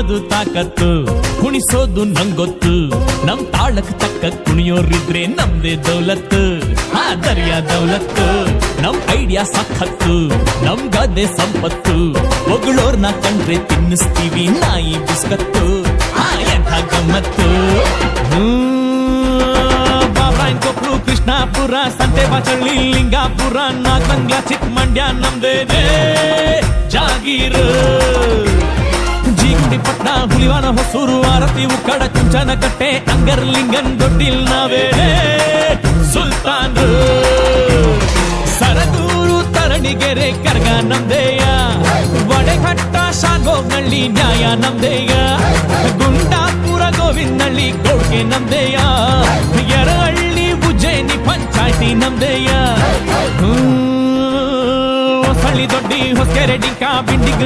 ಕುಣಿಯೋದು ತಾಕತ್ತು, ಕುಣಿಸೋದು ನಂಗೊತ್ತು. ನಮ್ ತಾಳಕ್ ತಕ್ಕ ಕುಣಿಯೋರಿದ್ರೆ ನಮ್ದೇ ದೌಲತ್ತು, ಆ ದರ್ಯಾ ದೌಲತ್ತು. ನಮ್ ಐಡಿಯಾ ಸಖತ್ತು, ನಮ್ ಗದ್ದೆ ಸಂಪತ್ತು. ಹೊಗಳೋರ್ನ ಕಂಡ್ರೆ ತಿನ್ನಿಸ್ತೀವಿ ನಾಯಿ ಬಿಸ್ಕತ್ತು, ಆ ಎಂಥ ಗಮ್ಮತ್ತು. ಕೊಪ್ಪಳು, ಕೃಷ್ಣಾಪುರ, ಸಂತೆಬಾಚಳ್ಳಿ, ಲಿಂಗಾಪುರ, ನಾಗಮಂಗ್ಲ, ಚಿಕ್ಕಮಂಡ್ಯ ನಮ್ದೇನೆ ಜಾಗೀರು. ಜೀಗುಂಡಿ, ಪಟ್ನ, ಹುಲಿವಾನ, ಹೊಸೂರು, ಆರತಿ, ಉಕ್ಕಡ, ಕುಂಚನಕಟ್ಟೆ, ಅಂಗರ್ಲಿಂಗನ್, ದೊಡ್ಡಿಲ್ ನಾವೇನೆ ಸುಲ್ತಾನ್ರು. ಸರಗೂರು, ತರಣಿಗೆರೆ, ಕರ್ಗ ನಮ್ದೇಯ. ವಡೆಘಟ್ಟ, ಶಾಗೋಗ್ನಳ್ಳಿ, ನ್ಯಾಯ ನಮ್ದೇಯ. ಗುಂಡಾಪುರ, ಗೋವಿಂದಳ್ಳಿ, ಕೊಡ್ಗೆ ನಮ್ದೇಯ. ಯರಹಳ್ಳಿ, ಉಜ್ಜಯಿನಿ, ಪಂಚಾಯ್ತಿ ನಮ್ದೇಯ. ಹೊಸಳ್ಳಿ, ದೊಡ್ಡಿ, ಹೊಸಕೆರೆ, ಡಿಂಕ, ಬಿಂಡಿಗ್